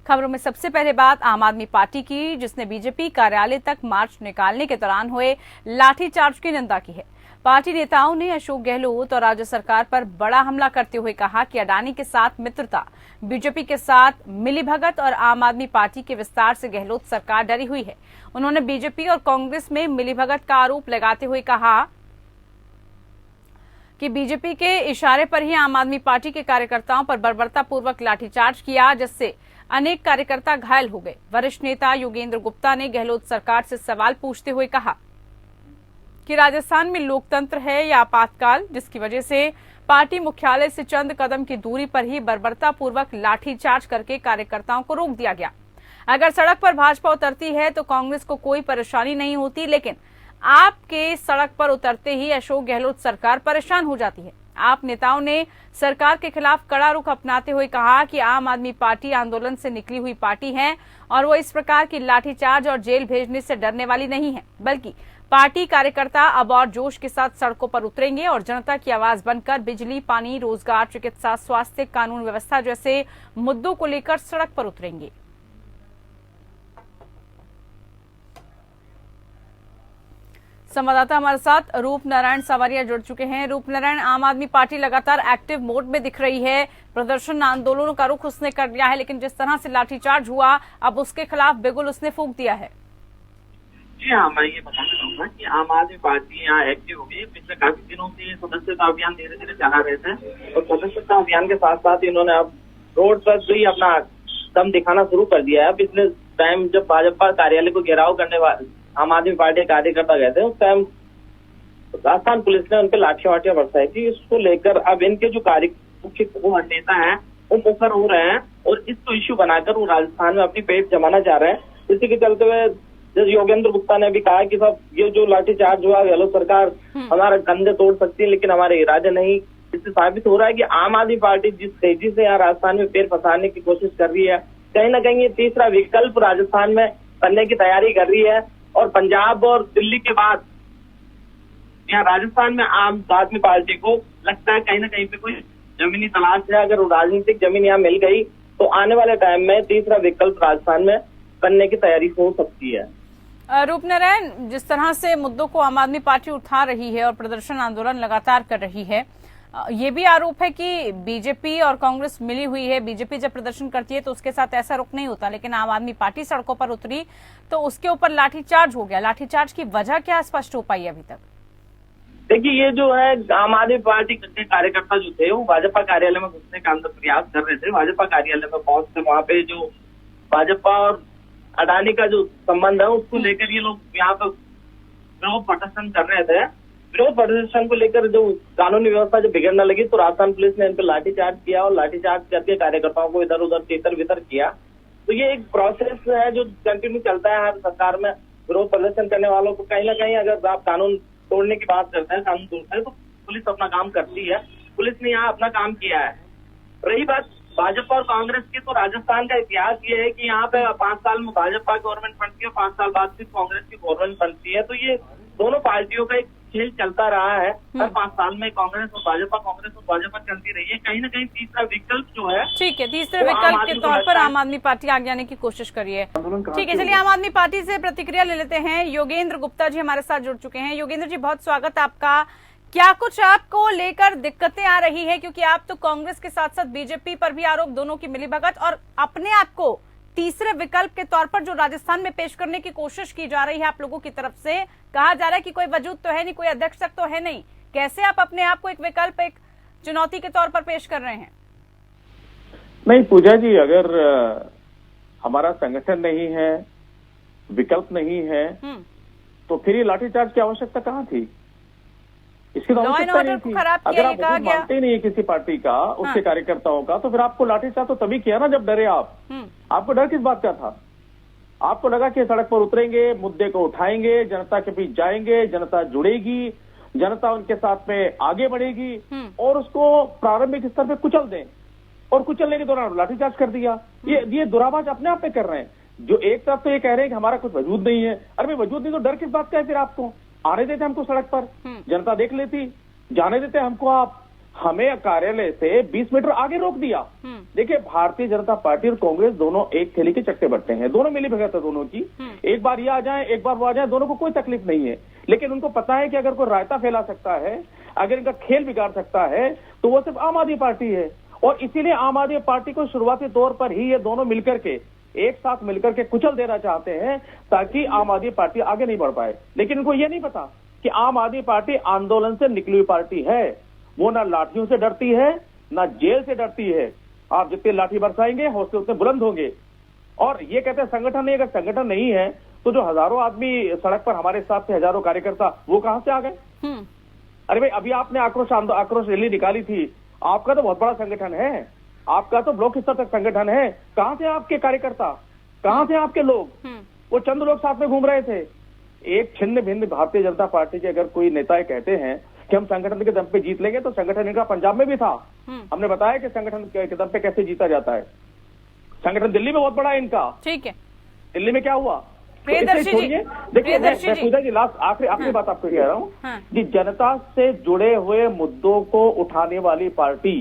खबरों में सबसे पहले बात आम आदमी पार्टी की, जिसने बीजेपी कार्यालय तक मार्च निकालने के दौरान हुए लाठीचार्ज की निंदा की है। पार्टी नेताओं ने अशोक गहलोत और राज्य सरकार पर बड़ा हमला करते हुए कहा कि अडानी के साथ मित्रता, बीजेपी के साथ मिलीभगत और आम आदमी पार्टी के विस्तार से गहलोत सरकार डरी हुई है। उन्होंने बीजेपी और कांग्रेस में मिलीभगत का आरोप लगाते हुए कहा कि बीजेपी के इशारे पर ही आम आदमी पार्टी के कार्यकर्ताओं पर बर्बरतापूर्वक लाठीचार्ज किया, जिससे अनेक कार्यकर्ता घायल हो गए। वरिष्ठ नेता योगेंद्र गुप्ता ने गहलोत सरकार से सवाल पूछते हुए कहा कि राजस्थान में लोकतंत्र है या आपातकाल, जिसकी वजह से पार्टी मुख्यालय से चंद कदम की दूरी पर ही बर्बरतापूर्वक लाठीचार्ज करके कार्यकर्ताओं को रोक दिया गया। अगर सड़क पर भाजपा उतरती है तो कांग्रेस को कोई परेशानी नहीं होती, लेकिन आपके सड़क पर उतरते ही अशोक गहलोत सरकार परेशान हो जाती है। आप नेताओं ने सरकार के खिलाफ कड़ा रुख अपनाते हुए कहा कि आम आदमी पार्टी आंदोलन से निकली हुई पार्टी है और वो इस प्रकार की लाठीचार्ज और जेल भेजने से डरने वाली नहीं है, बल्कि पार्टी कार्यकर्ता अब और जोश के साथ सड़कों पर उतरेंगे और जनता की आवाज बनकर बिजली, पानी, रोजगार, चिकित्सा, स्वास्थ्य, कानून व्यवस्था जैसे मुद्दों को लेकर सड़क पर उतरेंगे। संवाददाता हमारे साथ रूप नारायण सवारिया जुड़ चुके हैं। रूप नारायण, आम आदमी पार्टी लगातार एक्टिव मोड में दिख रही है, प्रदर्शन आंदोलनों का रुख उसने कर लिया है, लेकिन जिस तरह से लाठीचार्ज हुआ अब उसके खिलाफ बिगुल उसने फूंक दिया है। जी हाँ, मैं ये बताना चाहूंगा कि आम आदमी पार्टी यहाँ एक्टिव हो गई। पिछले काफी दिनों से सदस्यता अभियान धीरे धीरे चला रहे थे और सदस्यता अभियान के साथ साथ इन्होंने अब रोड पर भी अपना दम दिखाना शुरू कर दिया है। पिछले टाइम जब भाजपा कार्यालय को घेराव करने वाले आम आदमी पार्टी कार्यकर्ता गए थे, उस टाइम राजस्थान पुलिस ने उनपे लाठियां वाठियां बरसाई थी। इसको लेकर अब इनके जो मुख्य नेता हैं वो मुखर हो रहे हैं और इसको इश्यू बनाकर वो राजस्थान में अपनी पेट जमाना चाह रहे हैं। इसी के चलते हुए जैसे योगेंद्र गुप्ता ने भी कहा कि सब ये जो लाठीचार्ज हुआ, गहलोत सरकार हमारा कंधे तोड़ सकती है लेकिन हमारे इरादे नहीं। इससे साबित हो रहा है कि आम आदमी पार्टी जिस तेजी से यहाँ राजस्थान में पैर फंसाने की कोशिश कर रही है, कहीं ना कहीं ये तीसरा विकल्प राजस्थान में बनने की तैयारी कर रही है। और पंजाब और दिल्ली के बाद यहाँ राजस्थान में आम आदमी पार्टी को लगता है कहीं ना कहीं पे कोई जमीनी तलाश है। अगर राजनीतिक जमीन यहाँ मिल गई तो आने वाले टाइम में तीसरा विकल्प राजस्थान में बनने की तैयारी हो सकती है। रूपनारायण, जिस तरह से मुद्दों को आम आदमी पार्टी उठा रही है और प्रदर्शन आंदोलन लगातार कर रही है, ये भी आरोप है कि बीजेपी और कांग्रेस मिली हुई है। बीजेपी जब प्रदर्शन करती है तो उसके साथ ऐसा रुख नहीं होता, लेकिन आम आदमी पार्टी सड़कों पर उतरी तो उसके ऊपर लाठीचार्ज हो गया। लाठीचार्ज की वजह क्या स्पष्ट हो पाई अभी तक? देखिए, ये जो है आम आदमी पार्टी के कार्यकर्ता जो थे वो भाजपा कार्यालय में घुसने का अंदर प्रयास कर रहे थे। भाजपा कार्यालय में पहुंचते वहाँ पे जो भाजपा और अडानी का जो संबंध है उसको लेकर ये लोग यहाँ पे विरोध प्रदर्शन कर रहे थे। विरोध प्रदर्शन को लेकर जो कानूनी व्यवस्था जो बिगड़ने लगी तो राजस्थान पुलिस ने इन पर लाठीचार्ज किया और लाठीचार्ज करके कार्यकर्ताओं को इधर उधर तितर बितर किया। तो ये एक प्रोसेस है जो कंटिन्यू चलता है हर सरकार में। विरोध प्रदर्शन करने वालों को कहीं ना कहीं अगर आप कानून तोड़ने की बात करते हैं, कानून तोड़ते हैं, तो पुलिस अपना काम करती है। पुलिस ने यहाँ अपना काम किया है। रही बात भाजपा और कांग्रेस की, तो राजस्थान का इतिहास ये है कि यहाँ पे 5 साल में भाजपा गवर्नमेंट बनती है, 5 साल बाद फिर कांग्रेस की गवर्नमेंट बनती है। तो ये दोनों पार्टियों का एक खेल चलता रहा है। हर 5 साल में कांग्रेस और भाजपा चलती रही है। कहीं ना कहीं तीसरा विकल्प जो है, ठीक है, तीसरे विकल्प के तौर पर आम आदमी पार्टी आगे आने की कोशिश करी है। ठीक है, चलिए आम आदमी पार्टी से प्रतिक्रिया ले लेते हैं। योगेंद्र गुप्ता जी हमारे साथ जुड़ चुके हैं। योगेंद्र जी, बहुत स्वागत आपका। क्या कुछ आपको लेकर दिक्कतें आ रही है, क्योंकि आप तो कांग्रेस के साथ साथ बीजेपी पर भी आरोप, दोनों की मिलीभगत, और अपने आप को तीसरे विकल्प के तौर पर जो राजस्थान में पेश करने की कोशिश की जा रही है आप लोगों की तरफ से, कहा जा रहा है कि कोई वजूद तो है नहीं, कोई अध्यक्ष तक तो है नहीं, कैसे आप अपने आप को एक विकल्प, एक चुनौती के तौर पर पेश कर रहे हैं? नहीं पूजा जी, अगर हमारा संगठन नहीं है, विकल्प नहीं है, तो फिर ये लाठीचार्ज की आवश्यकता कहाँ थी? इसकी तो आवश्यकता नहीं थी। अगर आप मानते नहीं है किसी पार्टी का, उसके कार्यकर्ताओं का, तो फिर आपको लाठीचार्ज तो तभी किया ना जब डरे आप। आपको डर किस बात का था? आपको लगा कि सड़क पर उतरेंगे, मुद्दे को उठाएंगे, जनता के बीच जाएंगे, जनता जुड़ेगी, जनता उनके साथ में आगे बढ़ेगी और उसको प्रारंभिक स्तर पे कुचल दें, और कुचलने के दौरान लाठीचार्ज कर दिया। ये दुराभास अपने आप में कर रहे हैं। जो एक तरफ तो ये कह रहे हैं कि हमारा कुछ वजूद नहीं है। अरे वजूद नहीं तो डर किस बात का है? फिर आपको आने देते हमको सड़क पर, जनता देख लेती, जाने देते हमको आप। हमें कार्यालय से 20 मीटर आगे रोक दिया। देखिए, भारतीय जनता पार्टी और कांग्रेस दोनों एक थैली के चट्टे बट्टे हैं, दोनों मिली भगत है दोनों की। एक बार ये आ जाए, एक बार वो आ जाए, दोनों को कोई तकलीफ नहीं है। लेकिन उनको पता है कि अगर कोई रायता फैला सकता है, अगर इनका खेल बिगाड़ सकता है, तो वो सिर्फ आम आदमी पार्टी है। और इसीलिए आम आदमी पार्टी को शुरुआती तौर पर ही ये दोनों मिलकर के एक साथ मिलकर के कुचल देना चाहते हैं, ताकि आम आदमी पार्टी आगे नहीं बढ़ पाए। लेकिन इनको ये नहीं पता कि आम आदमी पार्टी आंदोलन से निकली हुई पार्टी है। वो ना लाठियों से डरती है, ना जेल से डरती है। आप जितने लाठी बरसाएंगे, हौसले उतने बुलंद होंगे। और ये कहते हैं संगठन नहीं, अगर संगठन नहीं है तो जो हजारों आदमी सड़क पर हमारे साथ थे, हजारों कार्यकर्ता, वो कहां से आ गए? अरे भाई, अभी आपने आक्रोश रैली निकाली थी, आपका तो बहुत बड़ा संगठन है, आपका तो ब्लॉक स्तर तक संगठन है। कहां थे आपके कार्यकर्ता, कहां थे आपके लोग? वो चंद लोग साथ में घूम रहे थे। एक छिन्न भिन्न भारतीय जनता पार्टी के अगर कोई नेता कहते हैं कि हम संगठन के दम पे जीत लेंगे, तो संगठन इनका पंजाब में भी था। हमने बताया कि संगठन के दम पे कैसे जीता जाता है। संगठन दिल्ली में बहुत बड़ा है इनका। ठीक है, दिल्ली में क्या हुआ? प्रियदर्शी जी, देखिए, पूजा जी, लास्ट आखिरी बात आपको कह रहा हूँ कि जनता से जुड़े हुए मुद्दों को उठाने वाली पार्टी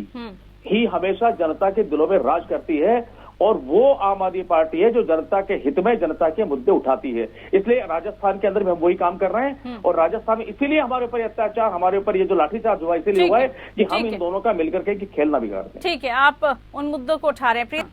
ही हमेशा जनता के दिलों में राज करती है। और वो आम आदमी पार्टी है जो जनता के हित में जनता के मुद्दे उठाती है। इसलिए राजस्थान के अंदर भी हम वही काम कर रहे हैं। और राजस्थान में इसीलिए हमारे ऊपर अत्याचार, हमारे ऊपर ये जो लाठीचार्ज हुआ, इसीलिए हुआ है कि हम इन दोनों का मिलकर के खेल ना बिगाड़ दें। ठीक है, आप उन मुद्दों को उठा रहे हैं।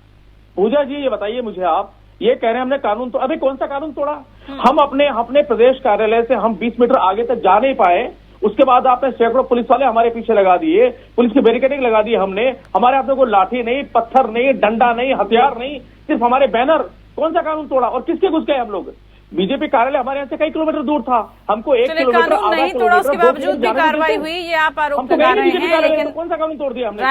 पूजा जी, ये बताइए मुझे, आप ये कह रहे हैं हमने कानून तो अभी कौन सा कानून तोड़ा? हम अपने प्रदेश कार्यालय से हम 20 मीटर आगे तक जा नहीं पाए। उसके बाद आपने सैकड़ों पुलिस वाले हमारे पीछे लगा दिए, पुलिस की बैरिकेडिंग लगा दी हमने। हमारे हाथ में कोई लाठी नहीं, पत्थर नहीं, डंडा नहीं, हथियार नहीं, सिर्फ हमारे बैनर। कौन सा कानून तोड़ा और किसके घुस गए हम लोग? बीजेपी कार्यालय हमारे यहाँ से कई किलोमीटर दूर था, हमको 1 किलोमीटर कानून नहीं तोड़ा, उसके बावजूद भी कार्रवाई हुई, ये आप आरोप लगा रहे हैं। लेकिन कौन सा कानून तोड़ दिया हमने?